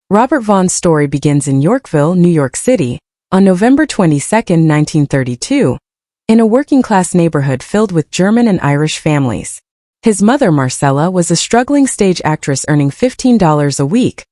Robert Vaughn's story begins in Yorkville, New York City, on November 22, 1932, in a working-class neighborhood filled with German and Irish families. His mother, Marcella, was a struggling stage actress earning $15 a week,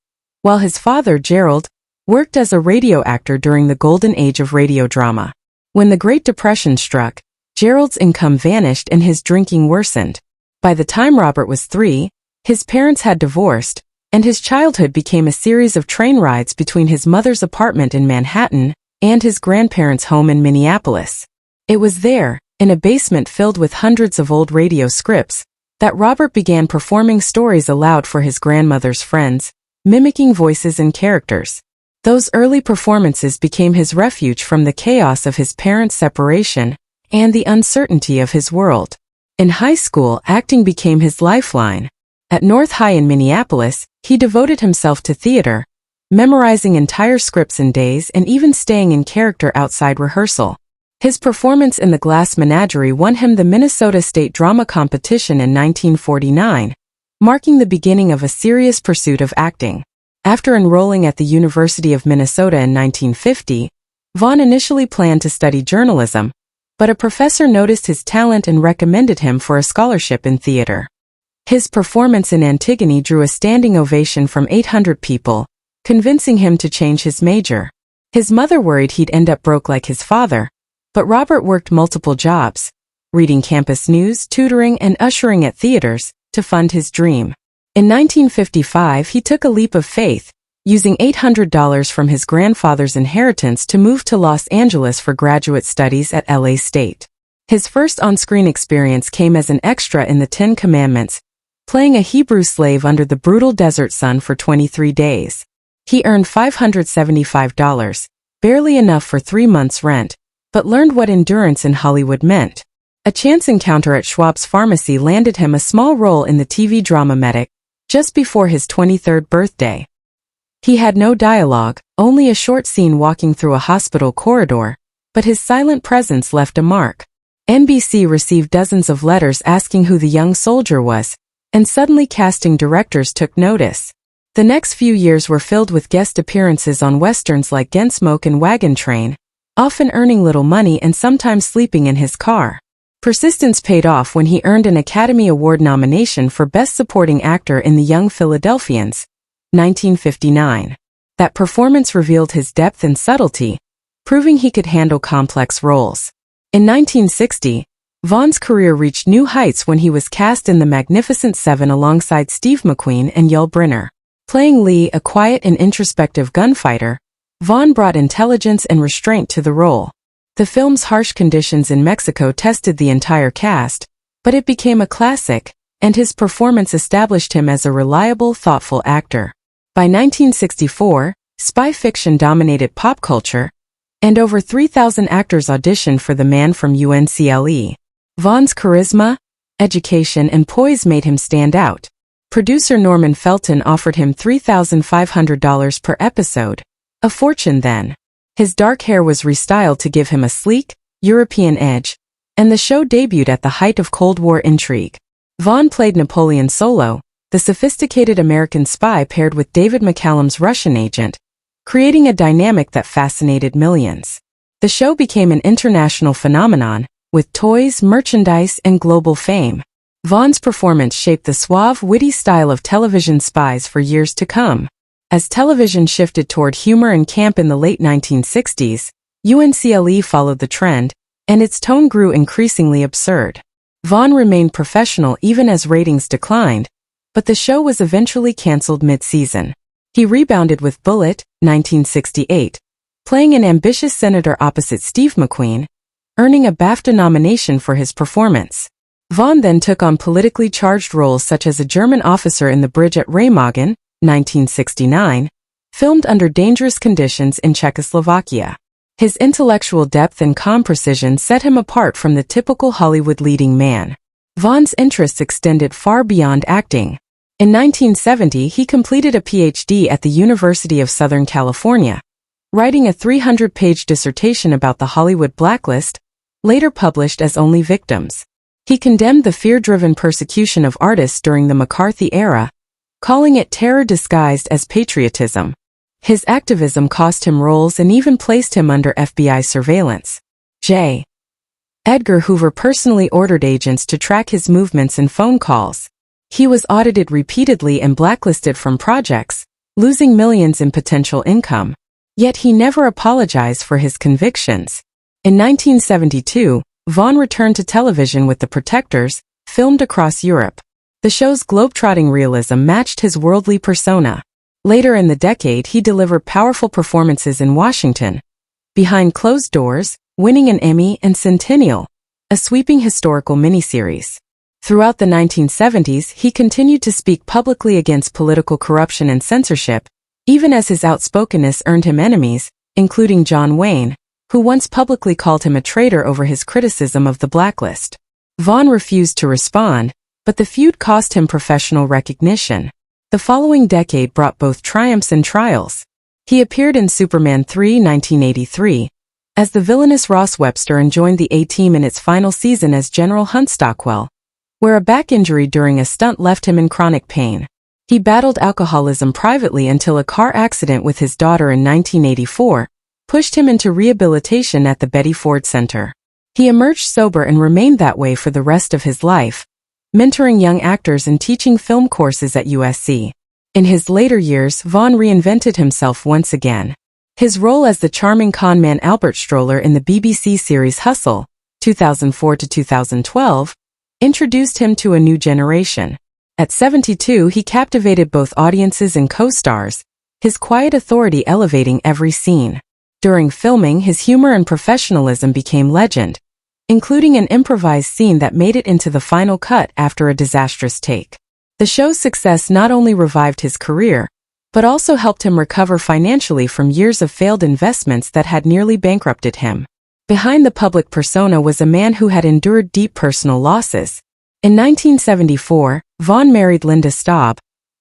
while his father, Gerald, worked as a radio actor during the golden age of radio drama. When the Great Depression struck, Gerald's income vanished and his drinking worsened. By the time Robert was 3, his parents had divorced, and his childhood became a series of train rides between his mother's apartment in Manhattan and his grandparents' home in Minneapolis. It was there, in a basement filled with hundreds of old radio scripts, that Robert began performing stories aloud for his grandmother's friends, mimicking voices and characters. Those early performances became his refuge from the chaos of his parents' separation and the uncertainty of his world. In high school, acting became his lifeline. At North High in Minneapolis, he devoted himself to theater, memorizing entire scripts in days and even staying in character outside rehearsal. His performance in The Glass Menagerie won him the Minnesota State Drama Competition in 1949, marking the beginning of a serious pursuit of acting. After enrolling at the University of Minnesota in 1950, Vaughn initially planned to study journalism, but a professor noticed his talent and recommended him for a scholarship in theater. His performance in Antigone drew a standing ovation from 800 people, convincing him to change his major. His mother worried he'd end up broke like his father, but Robert worked multiple jobs, reading campus news, tutoring, and ushering at theaters, to fund his dream. In 1955, he took a leap of faith, using $800 from his grandfather's inheritance to move to Los Angeles for graduate studies at LA State. His first on-screen experience came as an extra in The Ten Commandments, playing a Hebrew slave under the brutal desert sun for 23 days. He earned $575, barely enough for 3 months' rent, but learned what endurance in Hollywood meant. A chance encounter at Schwab's Pharmacy landed him a small role in the TV drama Medic, just before his 23rd birthday. He had no dialogue, only a short scene walking through a hospital corridor, but his silent presence left a mark. NBC received dozens of letters asking who the young soldier was, and suddenly casting directors took notice. The next few years were filled with guest appearances on westerns like Gunsmoke and Wagon Train, often earning little money and sometimes sleeping in his car. Persistence paid off when he earned an Academy Award nomination for Best Supporting Actor in The Young Philadelphians, 1959. That performance revealed his depth and subtlety, proving he could handle complex roles. In 1960, Vaughn's career reached new heights when he was cast in The Magnificent Seven alongside Steve McQueen and Yul Brynner. Playing Lee, a quiet and introspective gunfighter, Vaughn brought intelligence and restraint to the role. The film's harsh conditions in Mexico tested the entire cast, but it became a classic, and his performance established him as a reliable, thoughtful actor. By 1964, spy fiction dominated pop culture, and over 3,000 actors auditioned for The Man from UNCLE. Vaughn's charisma, education, and poise made him stand out. Producer Norman Felton offered him $3,500 per episode, a fortune then. His dark hair was restyled to give him a sleek, European edge, and the show debuted at the height of Cold War intrigue. Vaughn played Napoleon Solo, the sophisticated American spy paired with David McCallum's Russian agent, creating a dynamic that fascinated millions. The show became an international phenomenon, with toys, merchandise, and global fame. Vaughn's performance shaped the suave, witty style of television spies for years to come. As television shifted toward humor and camp in the late 1960s, UNCLE followed the trend, and its tone grew increasingly absurd. Vaughn remained professional even as ratings declined, but the show was eventually canceled mid-season. He rebounded with Bullitt, 1968, playing an ambitious senator opposite Steve McQueen, earning a BAFTA nomination for his performance. Vaughn then took on politically charged roles such as a German officer in The Bridge at Remagen, 1969, filmed under dangerous conditions in Czechoslovakia. His intellectual depth and calm precision set him apart from the typical Hollywood leading man. Vaughn's interests extended far beyond acting. In 1970, he completed a PhD at the University of Southern California, writing a 300-page dissertation about the Hollywood blacklist, later published as Only Victims. He condemned the fear-driven persecution of artists during the McCarthy era, calling it terror disguised as patriotism. His activism cost him roles and even placed him under FBI surveillance. J. Edgar Hoover personally ordered agents to track his movements and phone calls. He was audited repeatedly and blacklisted from projects, losing millions in potential income. Yet he never apologized for his convictions. In 1972, Vaughn returned to television with The Protectors, filmed across Europe. The show's globetrotting realism matched his worldly persona. Later in the decade, he delivered powerful performances in Washington, Behind Closed Doors, winning an Emmy, and Centennial, a sweeping historical miniseries. Throughout the 1970s, he continued to speak publicly against political corruption and censorship, even as his outspokenness earned him enemies, including John Wayne, who once publicly called him a traitor over his criticism of the blacklist. Vaughn refused to respond, but the feud cost him professional recognition. The following decade brought both triumphs and trials. He appeared in Superman 3, 1983, as the villainous Ross Webster and joined the A-Team in its final season as General Hunt Stockwell, where a back injury during a stunt left him in chronic pain. He battled alcoholism privately until a car accident with his daughter in 1984 pushed him into rehabilitation at the Betty Ford Center. He emerged sober and remained that way for the rest of his life, mentoring young actors and teaching film courses at USC. In his later years, Vaughn reinvented himself once again. His role as the charming conman Albert Stroller in the BBC series Hustle, 2004 to 2012, introduced him to a new generation. At 72, he captivated both audiences and co-stars, his quiet authority elevating every scene. During filming, his humor and professionalism became legend, including an improvised scene that made it into the final cut after a disastrous take. The show's success not only revived his career, but also helped him recover financially from years of failed investments that had nearly bankrupted him. Behind the public persona was a man who had endured deep personal losses. In 1974, Vaughn married Linda Staub,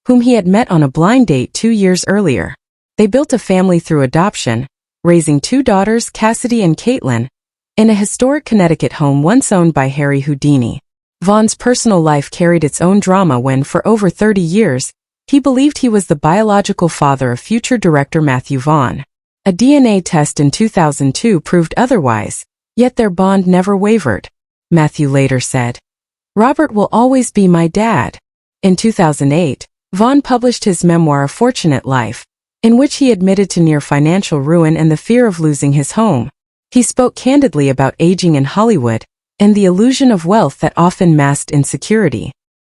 whom he had met on a blind date 2 years earlier. They built a family through adoption, raising 2 daughters, Cassidy and Caitlin, in a historic Connecticut home once owned by Harry Houdini. Vaughn's personal life carried its own drama when, for over 30 years, he believed he was the biological father of future director Matthew Vaughn. A DNA test in 2002 proved otherwise, yet their bond never wavered. Matthew later said, "Robert will always be my dad." In 2008, Vaughn published his memoir A Fortunate Life, in which he admitted to near financial ruin and the fear of losing his home. He spoke candidly about aging in Hollywood and the illusion of wealth that often masked insecurity.